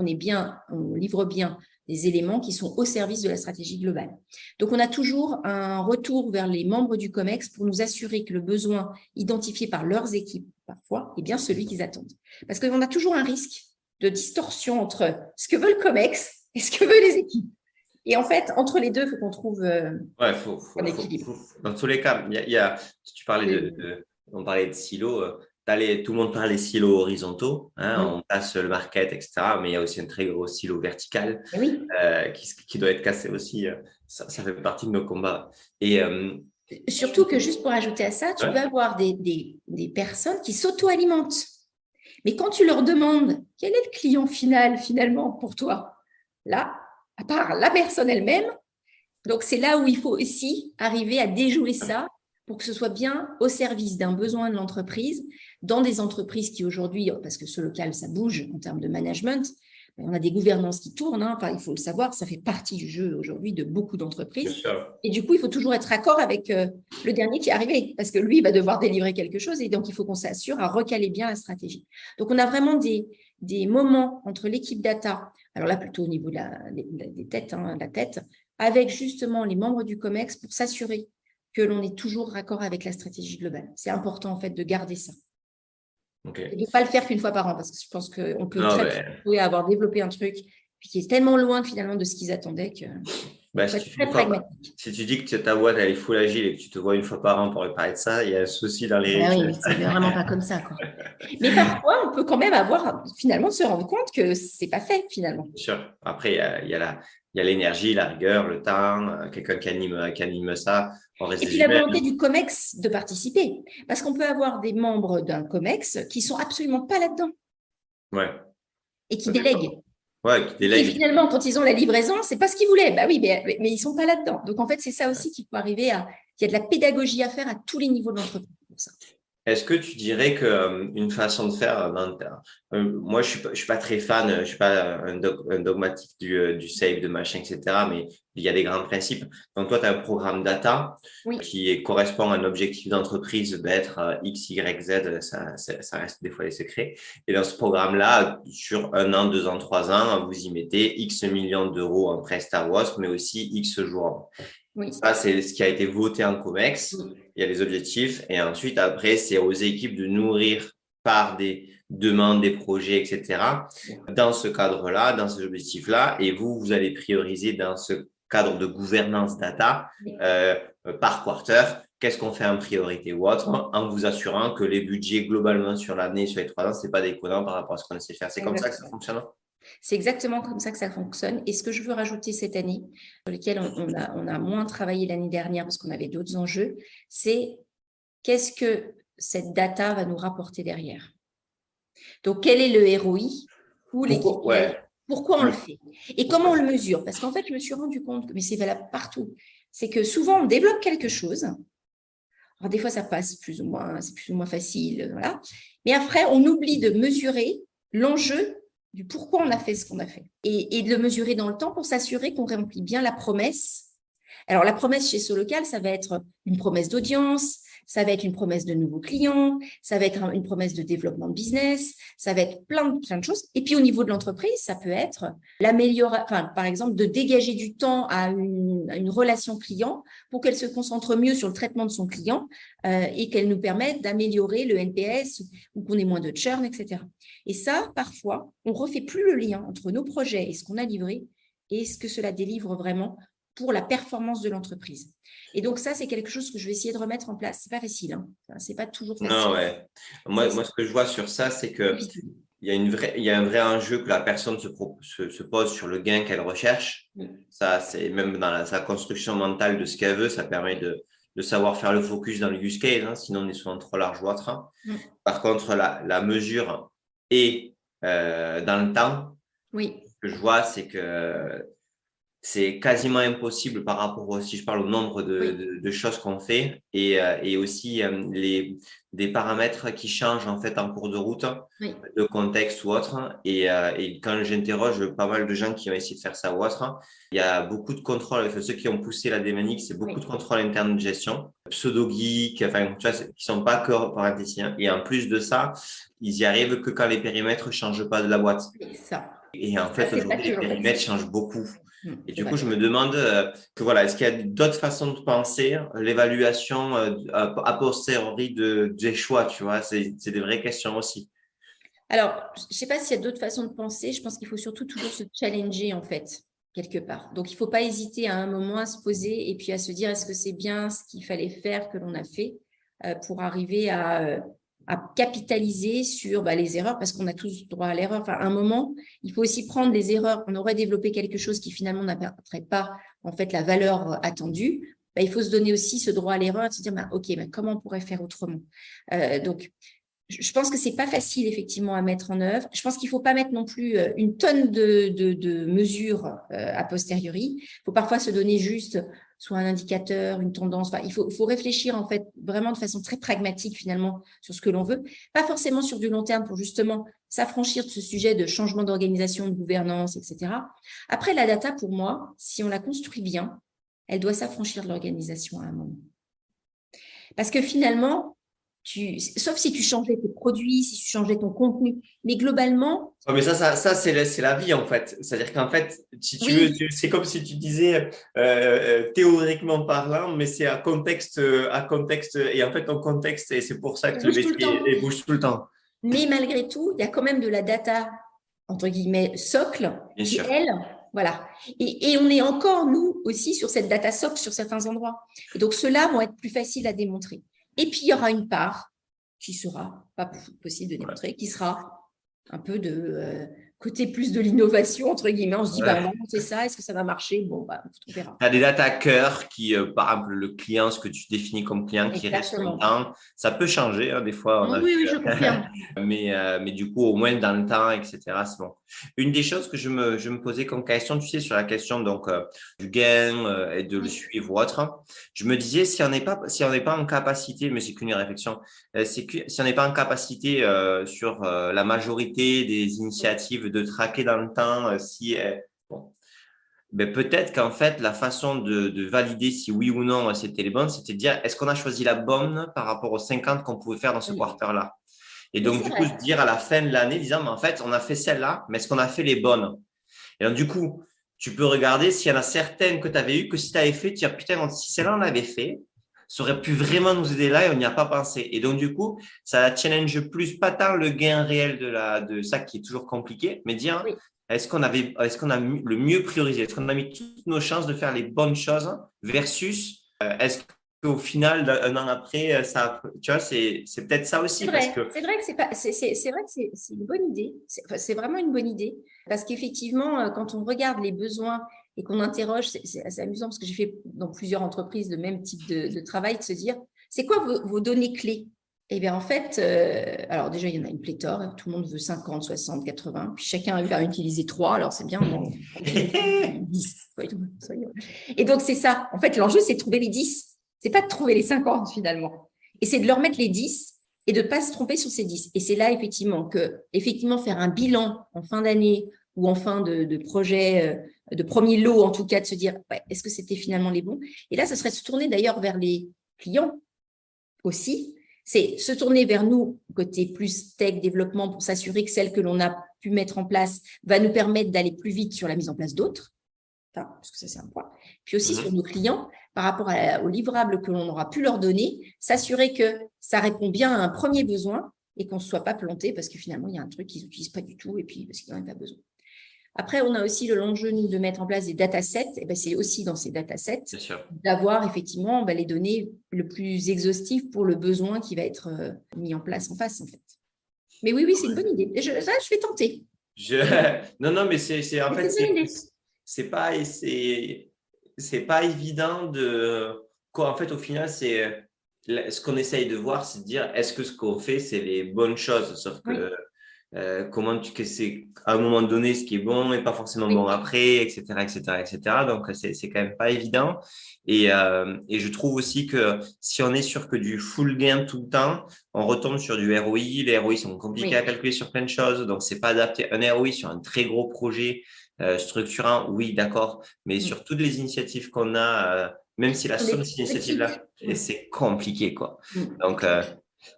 A: livre bien des éléments qui sont au service de la stratégie globale. Donc, on a toujours un retour vers les membres du COMEX pour nous assurer que le besoin identifié par leurs équipes, parfois, est bien celui qu'ils attendent. Parce qu'on a toujours un risque de distorsion entre ce que veut le COMEX et ce que veulent les équipes. Et en fait, entre les deux, il faut qu'on trouve un équilibre.
B: Dans tous les cas, si tu parlais on parlait de silos, tout le monde parle des silos horizontaux, on passe le market, etc. Mais il y a aussi un très gros silo vertical qui doit être cassé aussi. Ça fait partie de nos combats. Et
A: surtout que, juste pour ajouter à ça, tu peux avoir des personnes qui s'auto-alimentent. Mais quand tu leur demandes quel est le client final finalement pour toi, là, à part la personne elle-même, donc c'est là où il faut aussi arriver à déjouer ça pour que ce soit bien au service d'un besoin de l'entreprise, dans des entreprises qui aujourd'hui, parce que ce local, ça bouge en termes de management, on a des gouvernances qui tournent, il faut le savoir, ça fait partie du jeu aujourd'hui de beaucoup d'entreprises. Et du coup, il faut toujours être raccord avec le dernier qui est arrivé, parce que lui, il va devoir délivrer quelque chose, et donc il faut qu'on s'assure à recaler bien la stratégie. Donc, on a vraiment des moments entre l'équipe data, alors là, plutôt au niveau des têtes, la tête, avec justement les membres du COMEX pour s'assurer que l'on est toujours raccord avec la stratégie globale. C'est important, en fait, de garder ça. Okay. Et de ne pas le faire qu'une fois par an, parce que je pense qu'on peut très avoir développé un truc puis qui est tellement loin finalement de ce qu'ils attendaient que
B: si tu dis que ta boîte elle est full agile et que tu te vois une fois par an pour lui parler de ça, il y a un souci dans les…
A: oui, c'est vraiment pas comme ça, quoi. Mais parfois, on peut quand même finalement se rendre compte que c'est pas fait finalement.
B: Bien sûr. Après, il y a l'énergie, la rigueur, le temps, quelqu'un qui anime ça.
A: Et puis la volonté du COMEX de participer. Parce qu'on peut avoir des membres d'un COMEX qui sont absolument pas là-dedans.
B: Ouais.
A: Et qui délèguent.
B: Ouais, qui
A: Et
B: délègue.
A: finalement, quand ils ont la livraison, c'est pas ce qu'ils voulaient. Bah oui, mais ils sont pas là-dedans. Donc, en fait, c'est ça aussi qu'il faut arriver à… Il y a de la pédagogie à faire à tous les niveaux de l'entreprise pour ça.
B: Est-ce que tu dirais que une façon de faire, moi je suis pas très fan, je suis pas un dogmatique du save, de machin, etc. Mais il y a des grands principes. Donc toi, tu as un programme data
A: Oui,
B: correspond à un objectif d'entreprise d'être X, Y, Z, ça reste des fois des secrets. Et dans ce programme-là, sur 1 an, 2 ans, 3 ans, vous y mettez X millions d'euros en prestat ou autre, mais aussi X jours.
A: oui,
B: Ça, c'est ce qui a été voté en COMEX.
A: oui.
B: Il y a les objectifs. Et ensuite, après, c'est aux équipes de nourrir par des demandes, des projets, etc. Dans ce cadre-là, dans ces objectifs-là. Et vous, vous allez prioriser dans ce cadre de gouvernance data par quarter. Qu'est-ce qu'on fait en priorité ou autre, en vous assurant que les budgets globalement sur l'année, sur les 3 ans, c'est pas déconnant par rapport à ce qu'on essaie de faire. C'est comme ça que ça fonctionne.
A: C'est exactement comme ça que ça fonctionne. Et ce que je veux rajouter cette année, sur lequel on a moins travaillé l'année dernière parce qu'on avait d'autres enjeux, c'est qu'est-ce que cette data va nous rapporter derrière. Donc, quel est le ROI ou les KPI?
B: Ouais.
A: Pourquoi on le fait? Et comment on le mesure? Parce qu'en fait, je me suis rendu compte que, mais c'est valable partout, c'est que souvent, on développe quelque chose. Alors, des fois, ça passe plus ou moins, c'est plus ou moins facile, voilà. Mais après, on oublie de mesurer l'enjeu du pourquoi on a fait ce qu'on a fait et de le mesurer dans le temps pour s'assurer qu'on remplit bien la promesse. Alors, la promesse chez Solocal, ça va être une promesse d'audience, ça va être une promesse de nouveaux clients, ça va être une promesse de développement de business, ça va être plein de choses. Et puis, au niveau de l'entreprise, ça peut être l'amélioration, enfin, par exemple, de dégager du temps à une relation client pour qu'elle se concentre mieux sur le traitement de son client et qu'elle nous permette d'améliorer le NPS ou qu'on ait moins de churn, etc. Et ça, parfois, on ne refait plus le lien entre nos projets et ce qu'on a livré et ce que cela délivre vraiment pour la performance de l'entreprise. Et donc, ça, c'est quelque chose que je vais essayer de remettre en place. C'est pas facile, hein. C'est pas toujours facile.
B: Non, ouais. Moi, ce que je vois sur ça, c'est que il y a un vrai enjeu que la personne se pose sur le gain qu'elle recherche.
A: Oui.
B: Ça, c'est même dans sa construction mentale de ce qu'elle veut, ça permet de savoir faire le focus dans le use case, hein, sinon on est souvent trop large ou autre. Par contre, la mesure est dans le temps.
A: Oui.
B: Ce que je vois, c'est que c'est quasiment impossible par rapport, si je parle au nombre de choses qu'on fait et aussi des paramètres qui changent en fait en cours de route, de contexte ou autre. Et quand j'interroge pas mal de gens qui ont essayé de faire ça ou autre, il y a beaucoup de contrôles. Ceux qui ont poussé la démanique, c'est beaucoup de contrôles internes de gestion, pseudo-geeks, enfin, tu vois, qui sont pas que parentésiens. Et en plus de ça, ils y arrivent que quand les périmètres changent pas de la boîte.
A: Ça.
B: Et en fait, aujourd'hui, les périmètres changent beaucoup. Et du coup, je me demande est-ce qu'il y a d'autres façons de penser l'évaluation a posteriori des choix, tu vois, c'est des vraies questions aussi.
A: Alors, je ne sais pas s'il y a d'autres façons de penser. Je pense qu'il faut surtout toujours se challenger, en fait, quelque part. Donc, il ne faut pas hésiter à un moment à se poser et puis à se dire, est-ce que c'est bien ce qu'il fallait faire que l'on a fait pour arriver à capitaliser sur les erreurs, parce qu'on a tous droit à l'erreur. Enfin, à un moment, il faut aussi prendre les erreurs. On aurait développé quelque chose qui finalement n'apporterait pas en fait la valeur attendue. Il faut se donner aussi ce droit à l'erreur et se dire, OK, comment on pourrait faire autrement? Donc, je pense que c'est pas facile effectivement à mettre en œuvre. Je pense qu'il faut pas mettre non plus une tonne de mesures a posteriori. Il faut parfois se donner juste soit un indicateur, une tendance. Il faut réfléchir en fait vraiment de façon très pragmatique finalement sur ce que l'on veut, pas forcément sur du long terme pour justement s'affranchir de ce sujet de changement d'organisation, de gouvernance, etc. Après, la data, pour moi, si on la construit bien, elle doit s'affranchir de l'organisation à un moment. Parce que finalement, sauf si tu changeais tes produits, si tu changeais ton contenu, mais globalement…
B: Oh, mais ça c'est la vie en fait. C'est-à-dire qu'en fait, si tu veux, c'est comme si tu disais théoriquement parlant, mais c'est à contexte, et en fait ton contexte, et c'est pour ça que le métier bouge tout le temps.
A: Mais malgré tout, il y a quand même de la data, entre guillemets, socle,
B: Bien sûr.
A: Elle, voilà. Et on est encore, nous aussi, sur cette data socle sur certains endroits. Et donc, ceux-là vont être plus faciles à démontrer. Et puis, il y aura une part qui sera pas possible de démontrer, qui sera un peu de côté plus de l'innovation, entre guillemets. On se dit, on va monter ça, est-ce que ça va marcher? Bon, on verra.
B: Tu as des data hackers qui, par exemple, le client, ce que tu définis comme client qui reste longtemps, ça peut changer, des fois.
A: Oui, je confirme.
B: mais du coup, au moins dans le temps, etc., c'est bon. Une des choses que je me posais comme question, tu sais, sur la question du gain et de le suivre ou autre, je me disais, si on n'est pas en capacité, mais c'est qu'une réflexion, si on n'est pas en capacité sur la majorité des initiatives de traquer dans le temps, peut-être qu'en fait, la façon de valider si oui ou non c'était les bonnes, c'était de dire est-ce qu'on a choisi la bonne par rapport aux 50 qu'on pouvait faire dans ce quarter-là. Et donc, du coup, se dire à la fin de l'année, disant, mais en fait, on a fait celle-là, mais est-ce qu'on a fait les bonnes? Et donc, du coup, tu peux regarder s'il y en a certaines que tu avais eues, que si tu avais fait, tu dis, putain, si celle-là, on l'avait fait, ça aurait pu vraiment nous aider là et on n'y a pas pensé. Et donc, du coup, ça challenge plus, pas tant le gain réel de ça qui est toujours compliqué, mais dire, est-ce qu'on a le mieux priorisé? Est-ce qu'on a mis toutes nos chances de faire les bonnes choses versus est-ce qu'au final, un an après, ça, tu vois, c'est peut-être ça aussi.
A: C'est vrai que c'est une bonne idée. C'est vraiment une bonne idée parce qu'effectivement, quand on regarde les besoins et qu'on interroge, c'est assez amusant parce que j'ai fait dans plusieurs entreprises le même type de travail, de se dire, c'est quoi vos données clés? Eh bien, en fait, alors déjà, il y en a une pléthore. Tout le monde veut 50, 60, 80. Puis chacun va utiliser 3. Alors, c'est bien. 10. Et donc, c'est ça. En fait, l'enjeu, c'est de trouver les 10. C'est pas de trouver les 50, finalement. Et c'est de leur mettre les 10 et de ne pas se tromper sur ces 10. Et c'est là, effectivement, faire un bilan en fin d'année ou en fin de projet, de premier lot, en tout cas, de se dire, est-ce que c'était finalement les bons? Et là, ça serait de se tourner d'ailleurs vers les clients aussi. C'est se tourner vers nous, côté plus tech, développement, pour s'assurer que celle que l'on a pu mettre en place va nous permettre d'aller plus vite sur la mise en place d'autres. Parce que ça, c'est un point. Puis aussi sur nos clients, par rapport aux livrables que l'on aura pu leur donner, s'assurer que ça répond bien à un premier besoin et qu'on ne soit pas planté parce que finalement, il y a un truc qu'ils n'utilisent pas du tout et puis parce qu'ils n'en ont pas besoin. Après, on a aussi l'enjeu, nous, de mettre en place des datasets. Et c'est aussi dans ces datasets d'avoir effectivement les données le plus exhaustives pour le besoin qui va être mis en place en face, en fait. Mais oui, c'est une bonne idée. Je vais tenter.
B: Non, mais c'est en fait, c'est pas évident de quoi. En fait, au final, c'est ce qu'on essaye de voir, c'est de dire est-ce que ce qu'on fait, c'est les bonnes choses, sauf que que c'est à un moment donné ce qui est bon et pas forcément bon après, etc. Donc c'est quand même pas évident. Et je trouve aussi que si on est sur que du full gain tout le temps, on retombe sur du ROI. Les ROI sont compliqués à calculer sur plein de choses, donc c'est pas adapté. Un ROI sur un très gros projet structurant, oui, d'accord, mais sur toutes les initiatives qu'on a, même si la somme de ces initiatives-là, c'est compliqué, quoi. Donc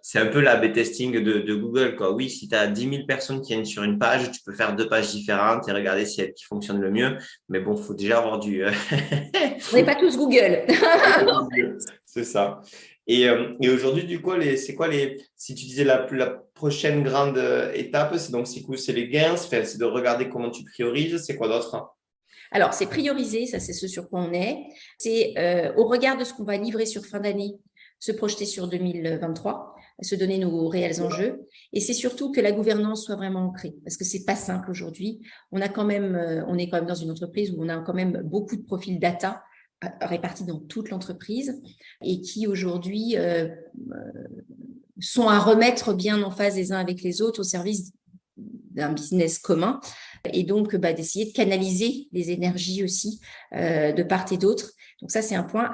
B: c'est un peu l'A/B testing de Google, quoi. Oui, si tu as 10 000 personnes qui viennent sur une page, tu peux faire 2 pages différentes et regarder si elle qui fonctionne le mieux. Mais bon, il faut déjà avoir du…
A: On n'est pas tous Google.
B: C'est ça. Et aujourd'hui, du coup, si tu disais la prochaine grande étape, c'est les gains, c'est de regarder comment tu priorises, c'est quoi d'autre?
A: Alors, c'est prioriser, ça c'est ce sur quoi on est. C'est au regard de ce qu'on va livrer sur fin d'année, se projeter sur 2023, se donner nos réels enjeux. Et c'est surtout que la gouvernance soit vraiment ancrée, parce que c'est pas simple aujourd'hui. On est quand même dans une entreprise où on a quand même beaucoup de profils data répartis dans toute l'entreprise et qui aujourd'hui sont à remettre bien en phase les uns avec les autres au service d'un business commun. Et donc, d'essayer de canaliser les énergies aussi de part et d'autre. Donc ça, c'est un point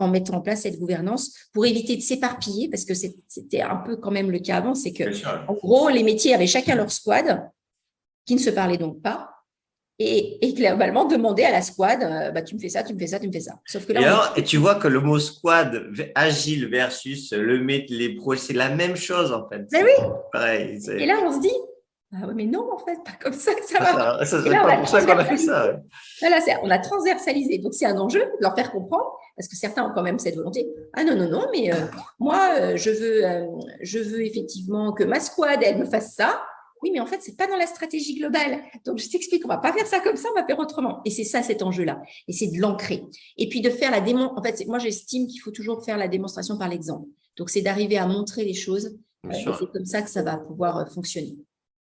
A: en mettant en place cette gouvernance pour éviter de s'éparpiller, parce que c'était un peu quand même le cas avant, c'est que en gros, les métiers avaient chacun leur squad, qui ne se parlaient donc pas, et globalement demandaient à la squad, tu me fais ça, tu me fais ça, tu me fais ça. Sauf que là,
B: et tu vois que le mot squad agile versus les projets, c'est la même chose en fait.
A: Mais oui.
B: Pareil,
A: et là, on se dit, mais non, en fait, pas comme ça que ça va.
B: Ça serait pas pour ça qu'on a fait ça.
A: Voilà, on a transversalisé. Donc, c'est un enjeu de leur faire comprendre, parce que certains ont quand même cette volonté. Ah non, mais moi, je veux effectivement que ma squad, elle me fasse ça. Oui, mais en fait, c'est pas dans la stratégie globale. Donc, je t'explique, on va pas faire ça comme ça, on va faire autrement. Et c'est ça, cet enjeu-là. Et c'est de l'ancrer. Et puis, de faire la démonstration. En fait, moi, j'estime qu'il faut toujours faire la démonstration par l'exemple. Donc, c'est d'arriver à montrer les choses. Et c'est comme ça que ça va pouvoir fonctionner.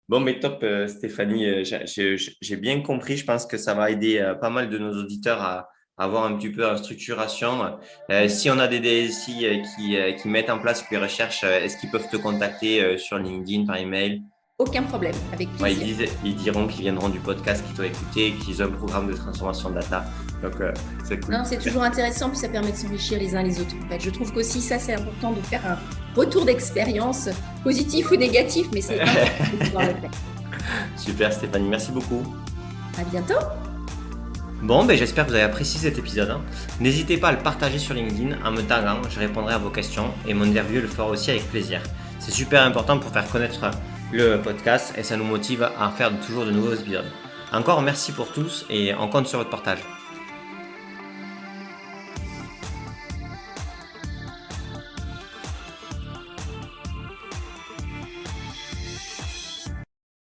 B: Bon, mais top, Stéphanie. J'ai bien compris. Je pense que ça va aider pas mal de nos auditeurs à avoir un petit peu en structuration. Si on a des DSI qui mettent en place les recherches, est-ce qu'ils peuvent te contacter sur LinkedIn, par email?
A: Aucun problème, avec
B: Ouais,
A: plaisir.
B: ils diront qu'ils viendront du podcast, qu'ils t'ont écouté, qu'ils ont un programme de transformation data. Donc, c'est cool.
A: Non, c'est toujours intéressant, puis ça permet de s'enrichir les uns les autres. En fait, je trouve qu'aussi ça, c'est important de faire un retour d'expérience, positif ou négatif, mais c'est important de pouvoir le faire.
B: Super, Stéphanie. Merci beaucoup.
A: À bientôt.
B: Bon, j'espère que vous avez apprécié cet épisode. N'hésitez pas à le partager sur LinkedIn en me taguant, je répondrai à vos questions et mon interview le fera aussi avec plaisir. C'est super important pour faire connaître le podcast et ça nous motive à faire toujours de nouveaux épisodes. Encore merci pour tous et on compte sur votre partage.